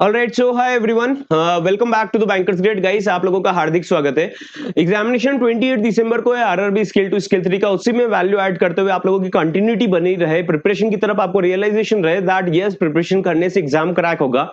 Alright, so hi everyone, welcome back to the bankers grade guys. आप लोगों का हार्दिक स्वागत है। एग्जामिनेशन 28 दिसंबर को है, आरआरबी स्किल टू स्किल 3 का। उसी में वैल्यू ऐड करते हुए आप लोगों की कंटिन्यूटी बनी रहे, प्रिपरेशन की तरफ आपको रियलाइजेशन रहे दैट यस, प्रिपरेशन करने से एग्जाम क्रैक होगा।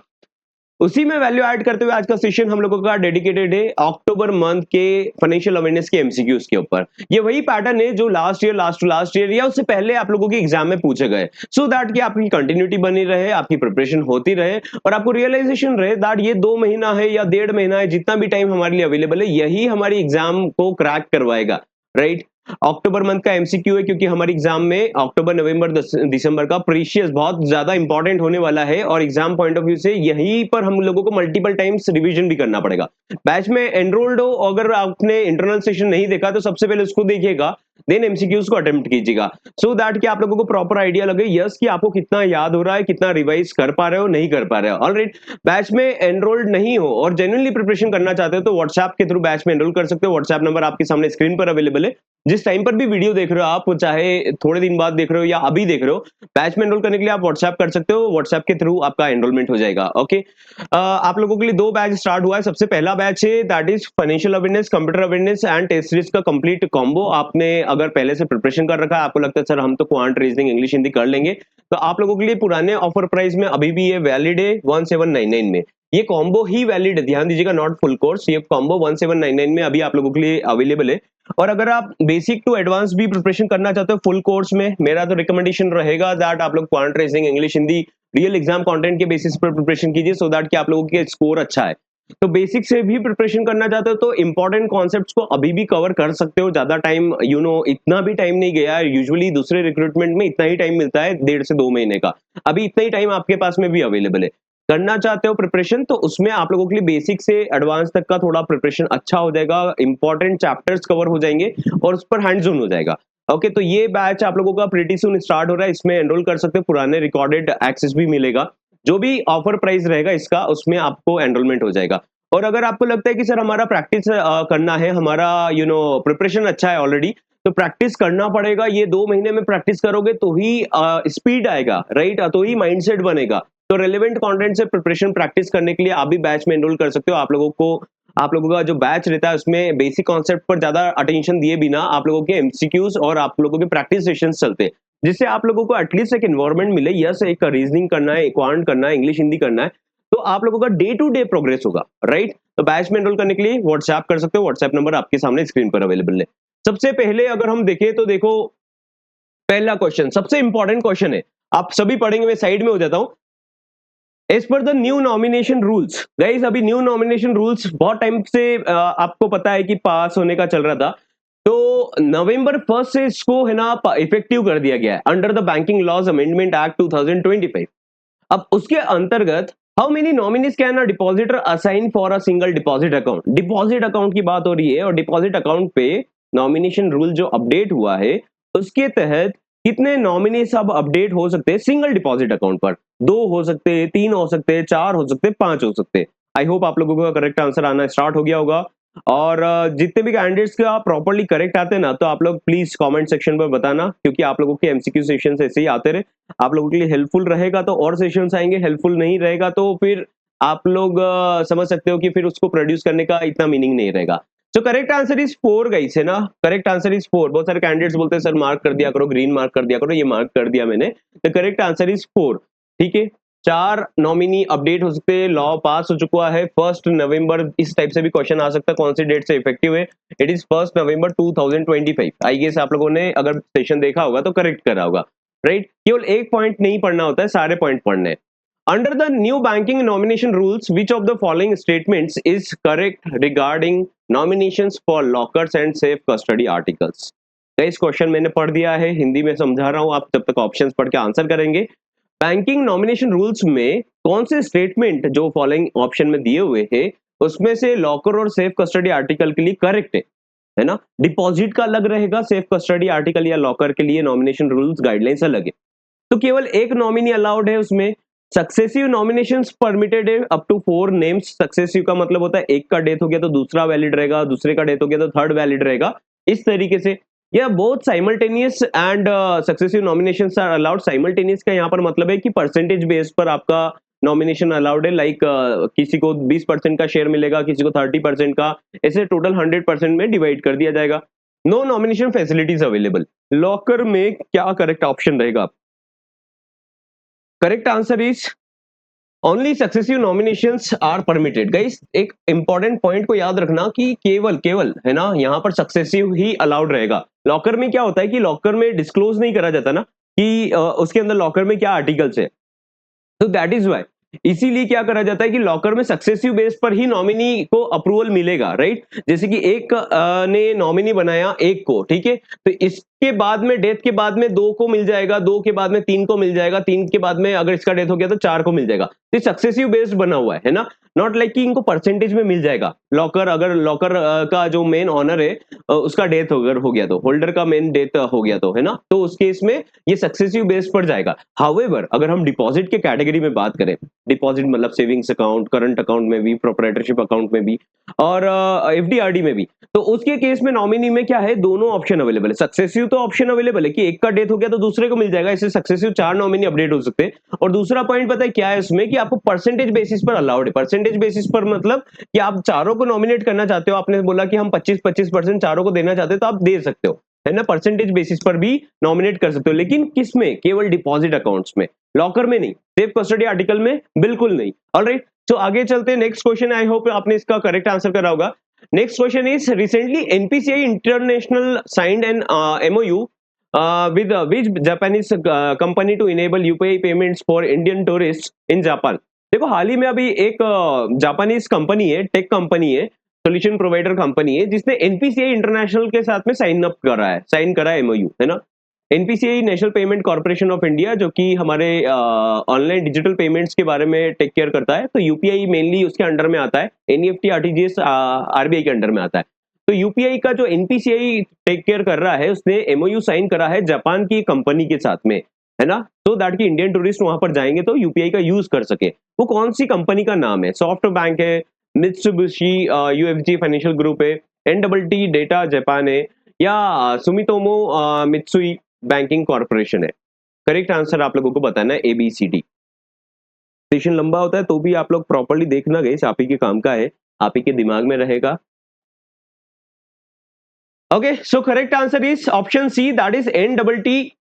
उसी में वैल्यू ऐड करते हुए आज का सेशन हम लोगों का डेडिकेटेड है अक्टूबर मंथ के फाइनेंशियल अवेयरनेस के एमसीक्यूज के ऊपर। ये वही पैटर्न है जो लास्ट ईयर या उससे पहले आप लोगों के एग्जाम में पूछे गए, सो दैट कि आपकी कंटिन्यूटी बनी रहे, आपकी प्रिपरेशन होती रहे और आपको रियलाइजेशन रहे दैट ये 2 महीना है या 1.5 महीना है, जितना भी टाइम हमारे लिए अवेलेबल है, यही हमारी एग्जाम को क्रैक करवाएगा। राइट, अक्टूबर मंथ का एमसीक्यू है क्योंकि हमारे एग्जाम में अक्टूबर नवंबर दिसंबर का प्रीशियस बहुत ज्यादा इंपॉर्टेंट होने वाला है और एग्जाम पॉइंट ऑफ व्यू से यहीं पर हम लोगों को मल्टीपल टाइम्स रिवीजन भी करना पड़ेगा। बैच में एनरोल्ड हो, अगर आपने इंटरनल सेशन नहीं देखा तो सबसे पहले उसको देखिएगा, देन एमसीक्यूज को अटेम्प्ट कीजिएगा, सो दैट कि आप लोगों को प्रॉपर आइडिया लगे यस कि आपको कितना याद हो रहा है, कितना रिवाइज कर पा रहे हो, नहीं कर पा रहे हो। ऑलराइट, बैच में एनरोल्ड नहीं हो और जेन्युइनली प्रिपरेशन करना चाहते हो तो व्हाट्सएप के थ्रू बैच में एनरोल कर सकते हो। व्हाट्सएप नंबर आपके सामने स्क्रीन पर अवेलेबल है। जिस टाइम पर भी वीडियो देख रहे हो आप, चाहे थोड़े दिन बाद देख रहे हो या अभी देख रहे हो, बैच में एनरोल करने के लिए आप व्हाट्सएप कर सकते हो। व्हाट्सएप के थ्रू आपका एनरोलमेंट हो जाएगा। ओके, आप लोगों के लिए 2 बैच स्टार्ट हुआ है। सबसे पहला बैच है that is financial awareness, computer awareness and test series का कंप्लीट कॉम्बो। आपने अगर पहले से प्रिपरेशन कर रखा है, आपको लगता है सर हम तो क्वांट, रीजनिंग, इंग्लिश, हिंदी कर लेंगे, तो आप लोगों के लिए पुराने ऑफर प्राइस में अभी भी ये वैलिड है 1799 में। ये कॉम्बो ही वैलिड है, ध्यान दीजिएगा, नॉट फुल कोर्स। ये कॉम्बो 1799 में अभी आप लोगों के लिए अवेलेबल है। और अगर आप बेसिक टू एडवांस भी प्रिपरेशन करना चाहते हो फुल कोर्स में, मेरा तो रिकमेंडेशन रहेगा दैट आप लोग quant, reasoning, English, Hindi real exam content के बेसिस पर प्रिपरेशन कीजिए, सो दैट कि आप लोगों के स्कोर अच्छा है। तो बेसिक से भी प्रिपरेशन करना चाहते हो तो इंपॉर्टेंट कॉन्सेप्ट्स को अभी भी कवर कर सकते हो। ज्यादा टाइम इतना भी टाइम नहीं गया है। यूजुअली दूसरे रिक्रूटमेंट में इतना ही टाइम मिलता है, 1.5 से 2 महीने का। अभी इतना ही टाइम आपके पास में भी अवेलेबल है। करना चाहते हो प्रिपरेशन तो उसमें आप लोगों के लिए बेसिक से एडवांस तक का थोड़ा प्रिपरेशन अच्छा हो जाएगा, इंपॉर्टेंट चैप्टर्स कवर हो जाएंगे और उस पर हैंड्स ऑन हो जाएगा। ओके, तो ये बैच आप लोगों का प्रीटी सून स्टार्ट हो रहा है, इसमें एनरोल कर सकते हो, पुराने रिकॉर्डेड एक्सेस भी मिलेगा। जो भी ऑफर प्राइस रहेगा इसका, उसमें आपको एनरोलमेंट हो जाएगा। और अगर आपको लगता है कि सर हमारा प्रैक्टिस करना है, हमारा प्रिपरेशन अच्छा है ऑलरेडी, तो प्रैक्टिस करना पड़ेगा। ये 2 महीने में प्रैक्टिस करोगे तो ही स्पीड आएगा, राइट, तो ही माइंडसेट बनेगा। तो रेलेवेंट कंटेंट से प्रिपरेशन प्रैक्टिस करने के लिए आप भी बैच में एनरोल कर सकते हो। आप लोगों का जो बैच रहता है उसमें बेसिक कॉन्सेप्ट पर ज्यादा अटेंशन दिए बिना आप लोगों के एमसीक्यूज और आप लोगों के प्रैक्टिस सेशंस चलते हैं, जिससे आप लोगों को एटलीस्ट एक एनवायरनमेंट मिले। यस, एक रीजनिंग करना है, क्वांट करना है, इंग्लिश, हिंदी करना है, तो आप लोगों का डे टू डे प्रोग्रेस होगा। राइट, तो बैच में एनरोल करने के लिए व्हाट्सएप कर सकते हो। व्हाट्सएप नंबर आपके सामने स्क्रीन पर अवेलेबल है। सबसे पहले अगर हम देखें तो देखो, पहला क्वेश्चन सबसे इंपॉर्टेंट क्वेश्चन है, आप सभी पढ़ेंगे, मैं साइड में हो जाता हूं। As per the new nomination rules, guys अभी न्यू नॉमिनेशन रूल्स बहुत टाइम से आपको पता है कि पास होने का चल रहा था, तो नवंबर 1 से इसको है ना इफेक्टिव कर दिया गया है under the banking laws amendment act 2025। अब उसके अंतर्गत how many nominees can a depositor assign for a single deposit account. Deposit account की बात हो रही है और डिपॉजिट अकाउंट पे नॉमिनेशन रूल जो अपडेट हुआ है उसके तहत कितने नॉमिनीज अब अपडेट हो सकते हैं सिंगल डिपॉजिट अकाउंट पर। 2 हो सकते हैं, 3 हो सकते हैं, 4 हो सकते हैं, 5 हो सकते हैं। आई होप आप लोगों का करेक्ट आंसर आना स्टार्ट हो गया होगा। और जितने भी कैंडिडेट्स का प्रॉपर्ली करेक्ट आते हैं ना, तो आप लोग प्लीज कमेंट सेक्शन पर बताना, क्योंकि आप लोगों के एमसीक्यू सेशन ऐसे ही आते रहे। आप लोगों के लिए हेल्पफुल रहेगा तो और सेशंस आएंगे, हेल्पफुल नहीं रहेगा तो फिर आप लोग समझ सकते हो कि फिर उसको प्रोड्यूस करने का इतना मीनिंग नहीं रहेगा। तो करेक्ट आंसर इज 4 गाइस, है ना, करेक्ट आंसर इज 4। बहुत सारे कैंडिडेट्स बोलते हैं सर मार्क कर दिया करो, ग्रीन मार्क कर दिया करो, ये मार्क कर दिया मैंने। The correct answer is 4। ठीक है, 4 नॉमिनी अपडेट हो सकते हैं। लॉ पास हो चुका है 1 नवंबर। इस टाइप से भी क्वेश्चन आ सकता है, कौन सी डेट से इफेक्टिव है। It is 1 November 2025। I guess आप लोगों ने अगर सेशन देखा होगा तो करेक्ट करा होगा। राइट, केवल एक पॉइंट नहीं पढ़ना होता है, सारे पॉइंट पढ़ने हैं। Under the new banking nomination rules, which of the following statements is correct regarding nominations for lockers and safe custody articles? इस क्वेश्चन मैंने पढ़ दिया है, हिंदी में समझा रहा हूं, आप जब तक ऑप्शंस पढ़ के आंसर करेंगे। बैंकिंग नॉमिनेशन रूल्स में कौन से स्टेटमेंट जो फॉलोइंग ऑप्शन में दिए हुए हैं उसमें से लॉकर और सेफ कस्टडी आर्टिकल के लिए करेक्ट है ना। डिपॉजिट का अलग रहेगा, सेफ कस्टडी आर्टिकल या लॉकर के लिए नॉमिनेशन रूल्स गाइडलाइंस अलग है। तो केवल एक नॉमिनी अलाउड है उसमें। सक्सेसिव नॉमिनेशंस परमिटेड है अप टू 4 नेम्स। सक्सेसिव का मतलब होता है एक का डेथ हो गया तो दूसरा वैलिड रहेगा, दूसरे का डेथ हो गया तो थर्ड वैलिड रहेगा, इस तरीके से। या both simultaneous and successive nominations are allowed. Simultaneous का यहाँ पर मतलब है कि परसेंटेज बेस पर आपका नॉमिनेशन अलाउड है, लाइक किसी को 20% का शेयर मिलेगा, किसी को 30% का, ऐसे टोटल 100% में डिवाइड कर दिया जाएगा। No nomination facilities available. Locker में क्या करेक्ट ऑप्शन रहेगा? Correct answer is only successive nominations are permitted. Guys एक इंपॉर्टेंट पॉइंट को याद रखना कि केवल केवल है ना, यहाँ पर सक्सेसिव ही अलाउड रहेगा। लॉकर में क्या होता है कि लॉकर में डिस्क्लोज नहीं करा जाता ना कि उसके अंदर लॉकर में क्या आर्टिकल्स है, तो दैट इज वाई इसीलिए क्या करा जाता है कि लॉकर में सक्सेसिव बेस पर ही नॉमिनी को अप्रूवल मिलेगा, राइट। जैसे कि एक ने नॉमिनी बनाया एक को, ठीक है, तो इसके बाद में डेथ के बाद में दो को मिल जाएगा, दो के बाद में तीन को मिल जाएगा, तीन के बाद में अगर इसका डेथ हो गया तो चार को मिल जाएगा। तो सक्सेसिव बेस्ड बना हुआ है ना, नॉट लाइक कि इनको परसेंटेज में मिल जाएगा। लॉकर अगर लॉकर का जो मेन ऑनर है उसका डेथ हो गया तो होल्डर का मेन डेथ हो गया तो, है ना, तो उस केस में ये सक्सेसिव बेस पर जाएगा। हाउएवर अगर हम डिपॉजिट के कैटेगरी में बात करें, डिपॉजिट मतलब सेविंग्स अकाउंट, करंट अकाउंट में भी, प्रोप्राइटरशिप अकाउंट में भी और एफडीआरडी में भी, तो उसके केस में नॉमिनी में क्या है, दोनों ऑप्शन अवेलेबल है। सक्सेसिव तो ऑप्शन अवेलेबल है कि एक का डेथ हो गया तो दूसरे को मिल जाएगा, इससे सक्सेसिव 4 नॉमिनी अपडेट हो सकते हैं। और दूसरा पॉइंट पता है क्या है उसमें, कि आपको परसेंटेज बेसिस पर अलाउड है। परसेंटेज बेसिस पर मतलब कि आप चारों को नॉमिनेट करना चाहते हो, आपने बोला कि हम 25-25% चारों को देना चाहते हो तो आप दे सकते हो, है ना, परसेंटेज बेसिस पर भी नॉमिनेट कर सकते हो। लेकिन किस में? केवल डिपॉजिट अकाउंट्स में, लॉकर में नहीं, सेफ कस्टडी आर्टिकल में बिल्कुल नहीं। ऑलराइट, तो आगे चलते हैं नेक्स्ट क्वेश्चन। आई होप आपने इसका करेक्ट आंसर करा होगा। Next question is recently NPCI international signed an MOU with which Japanese company to enable UPI payments for Indian tourists in Japan। देखो हाल ही में अभी एक जापानीज कंपनी है, टेक कंपनी है, सोल्यूशन प्रोवाइडर कंपनी है, जिसने एनपीसीआई इंटरनेशनल के साथ में साइन करा है एमओयू, है ना। NPCI national payment corporation of India, जो कि हमारे ऑनलाइन डिजिटल पेमेंट्स के बारे में टेक केयर करता है, तो यूपीआई मेनली उसके अंडर में आता है, एनईएफटी आरटीजीएस आरबीआई के अंडर में आता है। तो यूपीआई का जो एनपीसीआई टेक केयर कर रहा है, उसने एमओयू साइन करा है जापान की कंपनी के साथ में, है ना, तो दैट की इंडियन टूरिस्ट वहां पर जाएंगे तो यूपीआई का यूज कर सके। वो कौन सी कंपनी का नाम है? सॉफ्ट बैंक है, मित्सुबिशी यूएफजी फाइनेंशियल ग्रुप है, एनडबल डेटा जापान है, या सुमितोमो मित्सुई बैंकिंग कॉर्पोरेशन है। करेक्ट आंसर आप लोगों को बताना है ABCD। सेशन लंबा होता है तो भी आप लोग प्रॉपर्ली देखना, गई आप ही के काम का है, आप ही के दिमाग में रहेगा। Okay, so correct answer is option C, that is एनडबल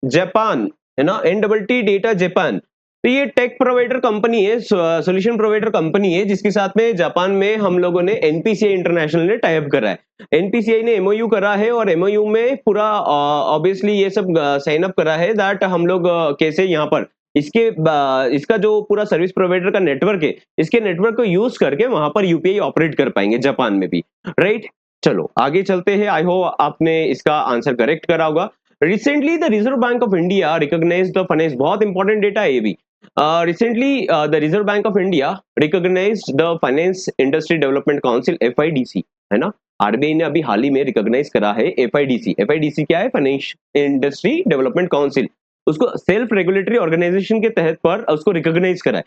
जापान, है ना, एनडबल डेटा जापान। तो ये टेक प्रोवाइडर कंपनी है, सॉल्यूशन प्रोवाइडर कंपनी है, जिसके साथ में जापान में हम लोगों ने एनपीसीआई इंटरनेशनल ने टाई अप करा है। एनपीसीआई ने एमओयू करा है और एमओयू में पूरा ऑब्वियसली ये सब साइन अप करा है दैट हम लोग कैसे यहाँ पर इसका जो पूरा सर्विस प्रोवाइडर का नेटवर्क है, इसके नेटवर्क को यूज करके वहां पर यूपीआई ऑपरेट कर पाएंगे जापान में भी, राइट। चलो आगे चलते हैं। आई होप आपने इसका आंसर करेक्ट करा होगा। Recently the Reserve Bank of India recognised the finance, बहुत इंपॉर्टेंट डेटा है ये भी। Recently the Reserve Bank of India recognised the finance industry development council FIDC, है ना। आरबीआई ने अभी हाल ही में रिकॉग्नाइज करा है FIDC। FIDC क्या है? Finance industry development council. उसको सेल्फ रेगुलेटरी ऑर्गेनाइजेशन के तहत पर उसको रिकॉग्नाइज करा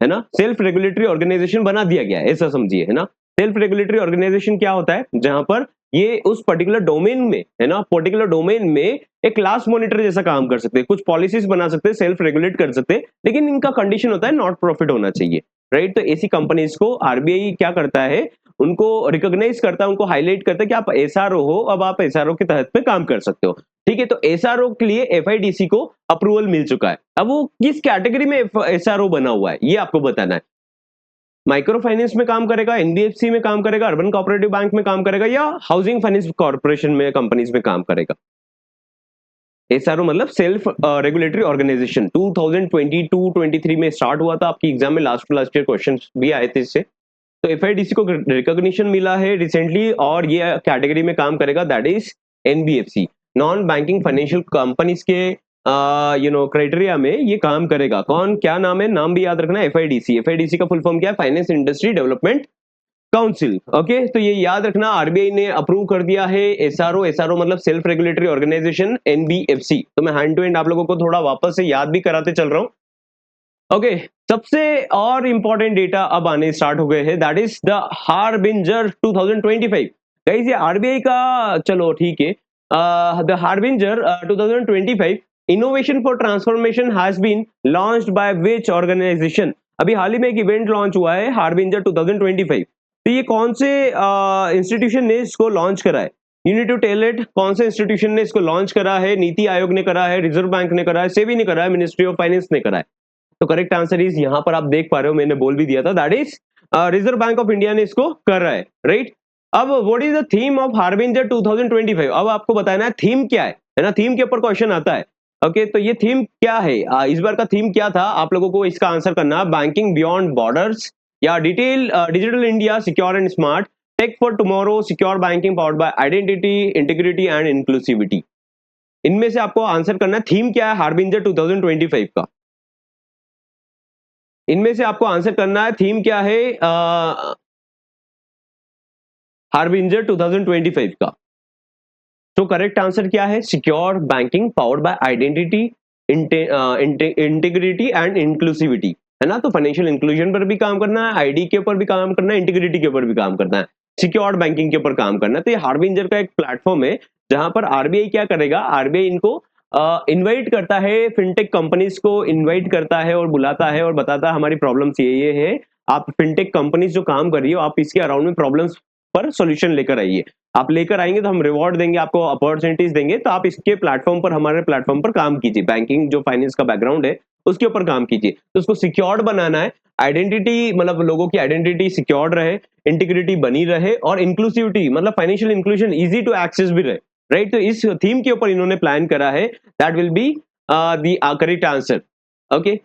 है ना, सेल्फ रेगुलेटरी ऑर्गेनाइजेशन बना दिया गया है, ऐसा समझिए, है ना। सेल्फ रेगुलेटरी ऑर्गेनाइजेशन क्या होता है? जहां पर ये उस पर्टिकुलर डोमेन में, है ना, पर्टिकुलर डोमेन में एक क्लास मॉनिटर जैसा काम कर सकते हैं, कुछ पॉलिसीज बना सकते हैं, सेल्फ रेगुलेट कर सकते हैं, लेकिन इनका कंडीशन होता है नॉट प्रॉफिट होना चाहिए, राइट। तो ऐसी कंपनीज को आरबीआई क्या करता है, उनको रिकॉग्नाइज करता है, उनको हाईलाइट करता है कि आप एसआरओ हो, अब आप एसआरओ के तहत में काम कर सकते हो, ठीक है। तो एसआरओ के लिए FIDC को अप्रूवल मिल चुका है। अब वो किस कैटेगरी में एसआरओ बना हुआ है ये आपको बताना है। माइक्रो फाइनेंस में काम करेगा, एनबीएफसी में काम करेगा, अर्बन कोऑपरेटिव बैंक में काम करेगा, या हाउसिंग फाइनेंस कॉर्पोरेशन में कंपनीज में काम करेगा। एसआरओ मतलब सेल्फ रेगुलेटरी ऑर्गेनाइजेशन। 2022-23 में स्टार्ट हुआ था, आपकी एग्जाम में लास्ट ईयर क्वेश्चन भी आए थे इससे। तो FIDC को रिकॉग्निशन मिला है रिसेंटली और ये कैटेगरी में काम करेगा, that is NBFC, non banking financial companies के क्राइटेरिया में ये काम करेगा। कौन, क्या नाम है? नाम भी याद रखना, FIDC का फुल फॉर्म क्या है? Finance industry development council. Okay, तो ये याद रखना, आरबीआई ने अप्रूव कर दिया है एसआरओ मतलब सेल्फ रेगुलेटरी ऑर्गेनाइजेशन, NBFC। तो मैं हैंड टू हैंड आप लोगों को थोड़ा वापस से याद भी कराते चल रहा हूँ। ओके, सबसे और इंपॉर्टेंट डेटा अब आने स्टार्ट हो गए हैं, that is the harbinger 2025। Guys ये आरबीआई का, चलो ठीक है, the harbinger 2025 innovation for transformation has been launched by which organisation. अभी हाल ही में एक इवेंट लॉन्च हुआ है हार्बिंजर 2025। तो ये कौन से इंस्टीट्यूशन ने इसको लॉन्च करा है? You need to tell it, कौन से इंस्टीट्यूशन ने इसको लॉन्च करा है? नीति आयोग ने करा है, रिजर्व बैंक ने करा है, सेबी ने करा है, मिनिस्ट्री ऑफ फाइनेंस ने करा है। तो करेक्ट आंसर इज, यहाँ पर आप देख पा रहे हो, मैंने बोल भी दिया था, that is reserve Bank of India ने इसको कर रहा है, राइट। अब what is the theme of harbinger 2025? अब आपको बताना है थीम क्या है ना, थीम के ऊपर क्वेश्चन आता है। ओके, तो ये थीम क्या है? इस बार का थीम क्या था? आप लोगों को इसका आंसर करना है, बैंकिंग बियॉन्ड बॉर्डर्स, या digital India secure and smart, tech for tomorrow, secure banking powered by identity, integrity and inclusivity. इनमें से आपको आंसर करना है थीम क्या है हार्बिंजर 2025 का। इनमें से आपको आंसर करना है थीम क्या है हार्बिंजर 2025 का। तो करेक्ट आंसर क्या है? Secure banking powered by identity, integrity and inclusivity, है ना। तो फाइनेंशियल इंक्लूजन पर भी काम करना है, आईडी के ऊपर भी काम करना है, इंटीग्रिटी के ऊपर भी काम करना है, सिक्योर बैंकिंग के ऊपर काम करना है। तो ये हार्बिंजर का एक प्लेटफॉर्म है जहां पर आरबीआई क्या करेगा, आरबीआई इनको इनवाइट करता है, फिनटेक कंपनीज को इनवाइट करता है और बुलाता है और बताता है हमारी प्रॉब्लम्स ये है, आप फिनटेक कंपनीज जो काम कर रही हो आप इसके अराउंड में प्रॉब्लम्स पर सॉल्यूशन लेकर आइए। आप लेकर आएंगे तो हम रिवॉर्ड देंगे, आपको अपॉर्चुनिटीज देंगे, तो आप इसके प्लेटफॉर्म पर, हमारे प्लेटफॉर्म पर काम कीजिए, बैंकिंग जो फाइनेंस का बैकग्राउंड है उसके ऊपर काम कीजिए। तो उसको सिक्योर्ड बनाना है, आइडेंटिटी मतलब लोगों की आइडेंटिटी सिक्योर्ड रहे, इंटीग्रिटी बनी रहे, और इंक्लूसिविटी मतलब financial inclusion easy to access भी रहे, राइट। तो इस थीम के ऊपर इन्होंने प्लान करा है, that will be the correct answer. Okay,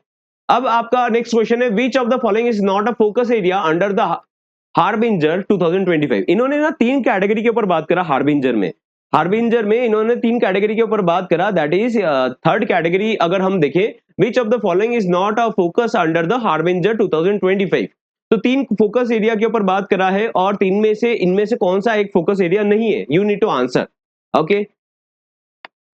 अब आपका नेक्स्ट क्वेश्चन है, which of the following is not a focus area under the harbinger 2025? इन्होंने ना तीन कैटेगरी के ऊपर बात करा हार्बिंजर में। हार्बिंजर में इन्होंने तीन कैटेगरी के ऊपर बात करा, दैट इज थर्ड कैटेगरी अगर हम देखें, which of the following is not a focus under the harbinger 2025? तो तीन फोकस एरिया के ऊपर बात करा है और तीन में से इनमें से कौन सा एक फोकस एरिया नहीं है? You need to answer. Okay,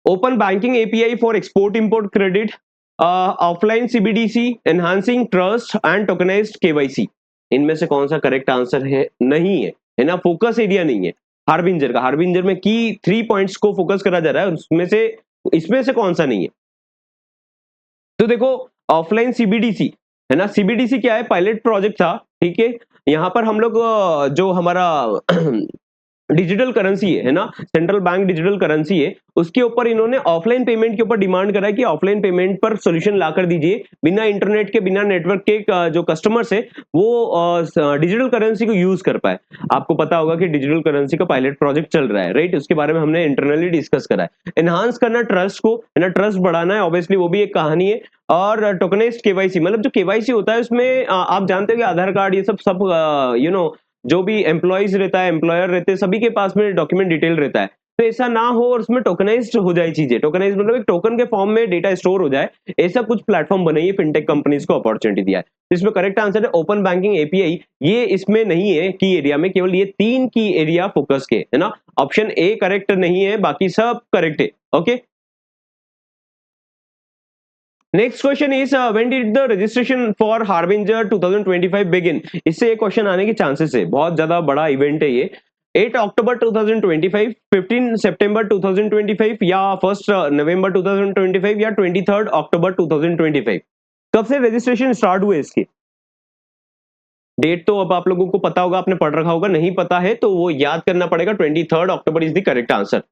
open banking API for export import credit, offline CBDC, enhancing trust and tokenised KYC. इनमें से कौन सा करेक्ट आंसर है? नहीं है ना, फोकस एरिया नहीं है हार्बिंजर का। हार्बिंजर में की 3 पॉइंट्स को फोकस करा जा रहा है, उसमें से इसमें से कौन सा नहीं है? तो देखो, ऑफलाइन सीबीडीसी है ना, सीबीडीसी क्या है? पायलट प्रोजेक्ट था, ठीक है। यहाँ पर हम लोग जो हमारा डिजिटल करेंसी है ना, सेंट्रल बैंक डिजिटल करेंसी है, उसके ऊपर इन्होंने ऑफलाइन पेमेंट के ऊपर डिमांड करा है कि ऑफलाइन पेमेंट पर सॉल्यूशन ला कर दीजिए, बिना इंटरनेट के, बिना नेटवर्क के जो कस्टमर्स है वो डिजिटल करेंसी को यूज कर पाए। आपको पता होगा कि डिजिटल करेंसी का पायलट प्रोजेक्ट चल रहा है, राइट। उसके बारे में हमने इंटरनली डिस्कस करा है। एनहांस करना ट्रस्ट को, है ना, ट्रस्ट बढ़ाना है, ऑब्वियसली वो भी एक कहानी है। और टोकनाइज्ड केवाईसी मतलब जो केवाईसी होता है उसमें आप जानते हो कि आधार कार्ड ये सब यू नो जो भी एम्प्लॉइज रहता है, एम्प्लॉयर रहते हैं, सभी के पास में डॉक्यूमेंट डिटेल रहता है। तो ऐसा ना हो और उसमें टोकनाइज्ड हो जाए चीजें, टोकनाइज्ड मतलब एक टोकन के फॉर्म में डेटा स्टोर हो जाए, ऐसा कुछ प्लेटफॉर्म बनाइए, फिनटेक कंपनीज को अपॉर्चुनिटी दिया है। इसमें करेक्ट आंसर है ओपन बैंकिंग एपीआई। ये इसमें नहीं है की एरिया में, केवल ये तीन की एरिया फोकस के, है ना। ऑप्शन ए करेक्ट नहीं है, बाकी सब करेक्ट है। Okay, next question is when did the registration for harbinger 2025 begin? इससे एक क्वेश्चन आने के चांसेस है, बहुत ज्यादा बड़ा इवेंट है ये। 8 अक्टूबर 2025, 15 सितंबर 2025, या 1 नवंबर 2025, या 23 अक्टूबर 2025? कब से रजिस्ट्रेशन स्टार्ट हुए इसकी? डेट तो अब आप लोगों को पता होगा, आपने पढ़ रखा होगा, नहीं पता है तो वो याद करना पड़ेगा। 23 October is the correct answer.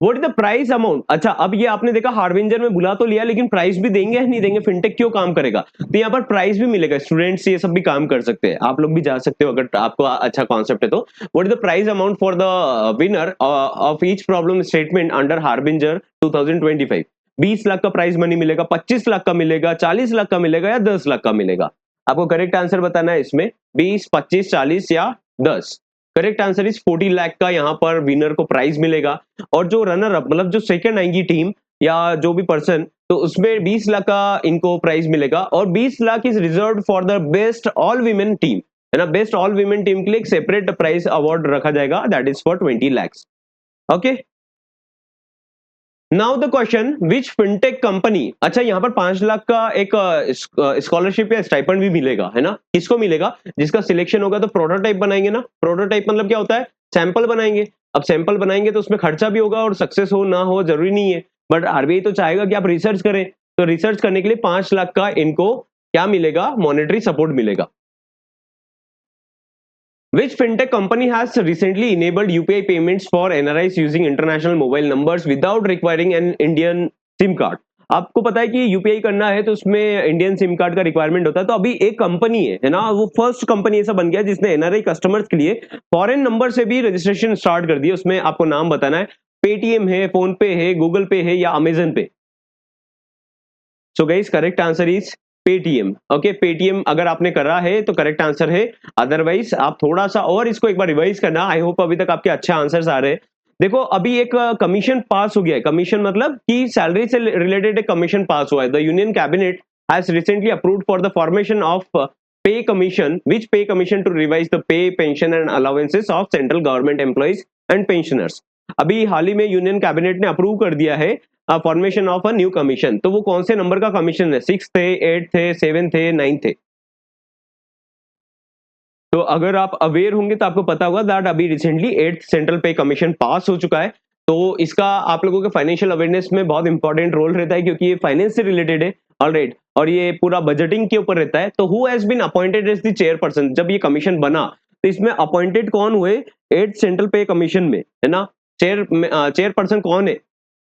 What is the price amount? अच्छा, अब ये आपने देखा हार्बिंजर में बुला तो लिया, लेकिन प्राइस भी देंगे या नहीं देंगे? फिनटेक क्यों काम करेगा, तो यहाँ पर प्राइस भी मिलेगा, स्टूडेंट्स ये सब भी काम कर सकते हैं, आप लोग भी जा सकते हो अगर आपको अच्छा कॉन्सेप्ट है तो। What is the price amount for the winner of each problem statement under harbinger 2025? 20 lakh का प्राइज मनी मिलेगा, 25 लाख का मिलेगा, 40 लाख का मिलेगा, या 10 लाख का मिलेगा? आपको करेक्ट आंसर बताना है इसमें, 20, 25, 40 या 10। करेक्ट आंसर इज 40 लाख का यहाँ पर विनर को प्राइज मिलेगा। और जो रनर अप मतलब जो सेकंड आएंगी टीम या जो भी पर्सन, तो उसमें 20 लाख का इनको प्राइज मिलेगा। और 20 lakh is reserve for the best all women team, है ना। बेस्ट ऑल वीमेन टीम के लिए एक सेपरेट प्राइज अवार्ड रखा जाएगा, that is for 20 lakhs। Okay, now the question, which fintech company, अच्छा यहाँ पर 5 लाख का एक स्कॉलरशिप या स्टाइपेंड भी मिलेगा, है ना। किसको मिलेगा? जिसका सिलेक्शन होगा। तो प्रोटोटाइप बनाएंगे ना, प्रोटोटाइप मतलब क्या होता है? सैंपल बनाएंगे। अब सैंपल बनाएंगे तो उसमें खर्चा भी होगा और सक्सेस हो ना हो जरूरी नहीं है, बट आरबीआई तो चाहेगा कि आप रिसर्च करें। तो रिसर्च करने के लिए 5 लाख का इनको क्या मिलेगा, मॉनेटरी सपोर्ट मिलेगा। Which fintech company has recently enabled UPI payments for NRIs using international mobile numbers without requiring an Indian SIM card? आपको पता है कि यूपीआई करना है तो उसमें इंडियन सिम कार्ड का रिक्वायरमेंट होता है। तो अभी एक कंपनी है ना, वो फर्स्ट कंपनी ऐसा बन गया जिसने एनआरआई कस्टमर्स के लिए फॉरेन नंबर से भी रजिस्ट्रेशन स्टार्ट कर दिया। उसमें आपको नाम बताना है, पेटीएम है, फोन पे है, गूगल पे है या अमेजन पे। So guys correct answer is Paytm. Okay, Paytm अगर आपने करा है तो करेक्ट आंसर है। अदरवाइज आप थोड़ा सा और इसको एक बार रिवाइज करना। आई होप अभी तक आपके अच्छे आंसर्स आ रहे हैं। देखो अभी एक कमीशन पास हो गया है। कमीशन मतलब कि सैलरी से रिलेटेड एक कमीशन पास हुआ है। The union cabinet has recently approved for the formation of पे commission, which pay commission to revise the pay, pension and allowances of central government employees and pensioners। अभी हाल ही में यूनियन कैबिनेट ने approve कर दिया है formation of a new commission. तो वो कौन से नंबर का कमीशन है, 6 थे, 8 थे, 7 थे, 9 थे? तो अगर आप अवेयर होंगे तो आपको पता होगा दैट अभी रिसेंटली 8th सेंट्रल पे कमीशन पास हो चुका है। तो इसका आप लोगों के फाइनेंशियल अवेयरनेस में बहुत इंपॉर्टेंट रोल रहता है क्योंकि ये फाइनेंस से रिलेटेड है। ऑलराइट, और ये पूरा बजटिंग के ऊपर रहता है। तो who has been appointed as the chairperson, जब ये कमीशन बना तो इसमें अपॉइंटेड कौन हुए 8th सेंट्रल पे कमीशन में, है ना? चेयरपर्सन कौन है?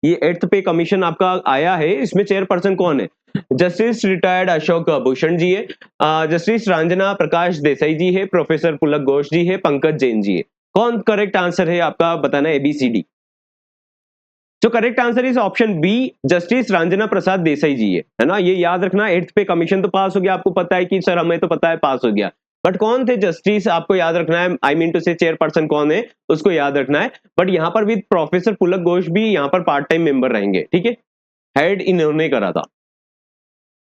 ये 8th पे कमीशन आपका आया है, इसमें चेयरपर्सन कौन है? जस्टिस रिटायर्ड अशोक भूषण जी है, जस्टिस रंजना प्रकाश देसाई जी है, प्रोफेसर पुलक घोष जी है, पंकज जैन जी है। कौन करेक्ट आंसर है आपका बताना है, एबीसीडी। जो correct answer is option B, justice Ranjana Prasad Desai ji है ना? ये याद रखना। 8th पे कमीशन तो पास हो गया, आपको पता है कि सर हमें तो पता है पास हो गया, बट कौन थे जस्टिस आपको याद रखना है। आई मीन टू से चेयरपर्सन कौन है उसको याद रखना है। बट यहाँ पर भी प्रोफेसर पुलक घोष भी यहाँ पर पार्ट टाइम मेंबर रहेंगे, ठीक है? हेड इन्होंने करा था।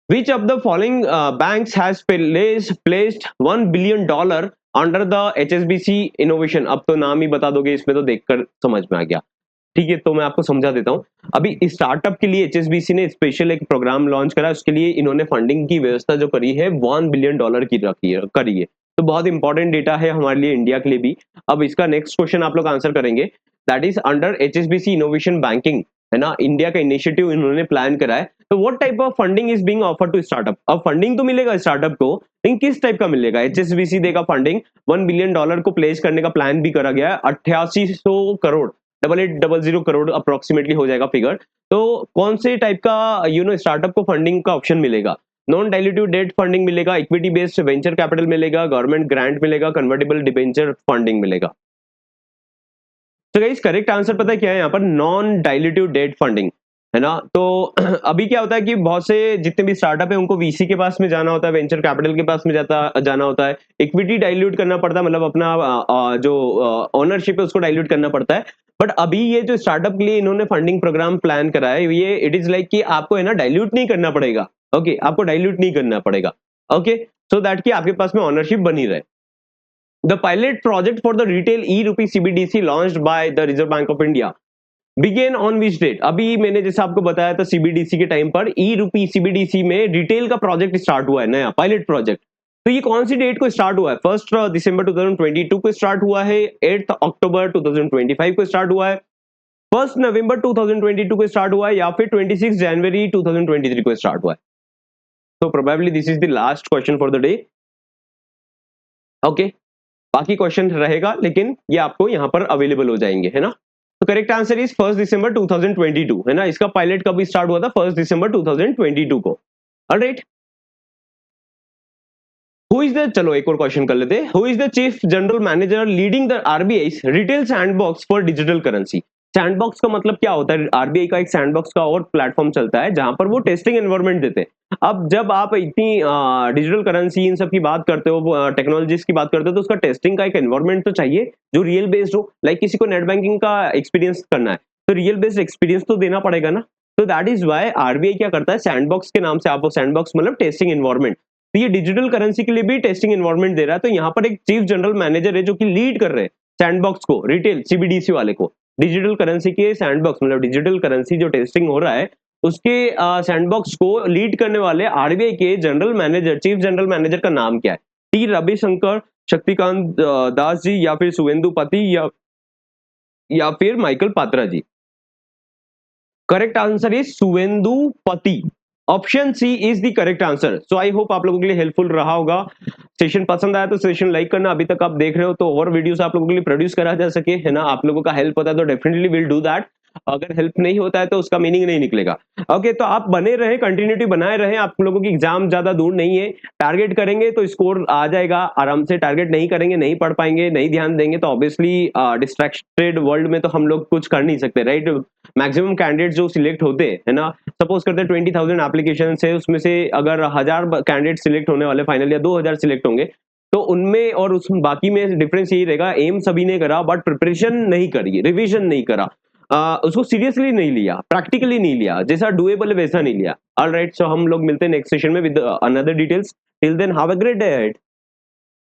Which of the following banks has placed $1 billion under the HSBC innovation? अब तो नाम ही बता दोगे, इसमें तो देखकर समझ में आ गया। ठीक है, तो मैं आपको समझा देता हूँ। अभी स्टार्टअप के लिए एचएसबीसी ने स्पेशल एक प्रोग्राम लॉन्च करा। उसके लिए इन्होंने फंडिंग की व्यवस्था जो करी है $1 बिलियन की करी है। तो बहुत इंपॉर्टेंट डेटा है हमारे लिए, इंडिया के लिए भी। अब इसका नेक्स्ट क्वेश्चन आप लोग आंसर करेंगे। That is under HSBC innovation banking, है ना? इंडिया का इनिशिएटिव इन्होंने प्लान करा है। तो what type of funding is being offered to startup? अब फंडिंग तो मिलेगा स्टार्टअप को, लेकिन किस टाइप का मिलेगा? एचएसबीसी देगा फंडिंग। $1 बिलियन को प्लेस करने का प्लान भी करा गया है। 8800 करोड़, 8800 करोड़ अप्रोक्सीमेटली हो जाएगा फिगर। तो कौन से टाइप का स्टार्टअप को फंडिंग का ऑप्शन मिलेगा? नॉन डाइल्यूटिव डेट फंडिंग मिलेगा, इक्विटी बेस्ड वेंचर कैपिटल मिलेगा, गवर्नमेंट ग्रांट मिलेगा, कन्वर्टेबल डिबेंचर फंडिंग मिलेगा। तो गाइस करेक्ट आंसर पता है क्या है यहाँ पर? नॉन डाइल्यूटिव डेट फंडिंग, है ना? तो अभी क्या होता है कि बहुत से जितने भी स्टार्टअप है उनको वीसी के पास में जाना होता है, वेंचर कैपिटल के पास में जाना होता है, इक्विटी डाइल्यूट करना पड़ता है, मतलब अपना जो ओनरशिप है उसको डाइल्यूट करना पड़ता है। बट अभी ये जो स्टार्टअप के लिए इन्होंने फंडिंग प्रोग्राम प्लान करा है, ये इट इज लाइक कि आपको है ना डाइल्यूट नहीं करना पड़ेगा। ओके, आपको डाइल्यूट नहीं करना पड़ेगा। ओके, सो दैट कि आपके पास में ओनरशिप बनी रहे। The pilot project for the retail e-rupee CBDC launched by the Reserve Bank of India began on which date? अभी मैंने जैसे आपको बताया था सीबीडीसी के टाइम पर ई रूपी सीबीडीसी में रिटेल का प्रोजेक्ट स्टार्ट हुआ है, नया पायलट प्रोजेक्ट। तो ये कौन सी डेट को स्टार्ट हुआ है? 1 दिसंबर 2022 को स्टार्ट हुआ है, 8 अक्टूबर 2025 को स्टार्ट हुआ है, 1 नवंबर 2022 को स्टार्ट हुआ है, या फिर 26 जनवरी 2023 को स्टार्ट हुआ है? तो probably this is the last question for the day. Okay, बाकी क्वेश्चन रहेगा लेकिन ये आपको यहाँ पर अवेलेबल हो जाएंगे, है ना? तो करेक्ट आंसर इज 1 दिसंबर 2022, है ना? इसका पायलट कब स्टार्ट हुआ था? 1 दिसंबर 2022 को। ऑलराइट, हु इज द, चलो एक और क्वेश्चन कर लेते हैं। Who is the chief general manager leading the RBI retail sandbox for digital currency? Sandbox का मतलब क्या होता है? आरबीआई का एक सैंडबॉक्स का और प्लेटफॉर्म चलता है जहां पर वो टेस्टिंग एनवायरनमेंट देते हैं। अब जब आप इतनी डिजिटल करेंसी इन सब की बात करते हो, टेक्नोलॉजीज की बात करते हो, तो उसका टेस्टिंग का एक एनवायरनमेंट तो चाहिए जो रियल बेस्ड हो। लाइक किसी को नेट बैंकिंग का एक्सपीरियंस करना है तो रियल बेस्ड एक्सपीरियंस तो देना पड़ेगा ना। तो दैट इज वाई आरबीआई क्या करता है, सैंडबॉक्स के नाम से, आप सैंडबॉक्स मतलब टेस्टिंग एनवायरनमेंट। तो ये डिजिटल करेंसी के लिए भी टेस्टिंग एनवायरनमेंट दे रहा है। तो यहाँ पर एक चीफ जनरल मैनेजर है जो कि लीड कर रहे हैं सैंडबॉक्स को, रिटेल सीबीडीसी वाले को। डिजिटल करेंसी के सैंडबॉक्स मतलब डिजिटल करेंसी जो टेस्टिंग हो रहा है उसके सैंडबॉक्स को लीड करने वाले आरबीआई के general manager, chief general manager का नाम क्या है? टी रविशंकर, शक्तिकांत दास जी, या फिर सुवेंदु पति, या फिर Michael Patra ji? Correct answer is Suvendu Pati. Option C is the correct answer. So I hope आप लोगों के लिए हेल्पफुल रहा होगा। सेशन पसंद आया तो सेशन लाइक करना, अभी तक आप देख रहे हो तो और वीडियोस आप लोगों के लिए प्रोड्यूस करा जा सके, है ना। आप लोगों का हेल्प होता है तो डेफिनेटली विल डू दैट। अगर हेल्प नहीं होता है तो उसका मीनिंग नहीं निकलेगा। ओके, तो आप बने रहे, कंटिन्यूटी बनाए रहे। आप लोगों की एग्जाम ज्यादा दूर नहीं है। टारगेट करेंगे तो स्कोर आ जाएगा आराम से। टारगेट नहीं करेंगे, नहीं पढ़ पाएंगे, नहीं ध्यान देंगे तो ऑब्वियसली डिस्ट्रैक्टेड वर्ल्ड में तो हम लोग कुछ कर नहीं सकते, राइट। मैक्सिमम कैंडिडेट जो सिलेक्ट होते हैं, है ना, सपोज करते हैं 20,000 एप्लीकेशन है, उसमें से अगर 1000 कैंडिडेट सिलेक्ट होने वाले फाइनल, या 2000 सिलेक्ट होंगे, तो उनमें और उस बाकी में डिफरेंस यही रहेगा, एम सभी ने करा बट प्रिपरेशन नहीं करी, रिवीजन नहीं करा, उसको सीरियसली नहीं लिया, प्रैक्टिकली नहीं लिया, जैसा डुएबल है वैसा नहीं लिया। ऑलराइट, सो हम लोग मिलते हैं नेक्स्ट सेशन में with another details. Till then have a great day ahead.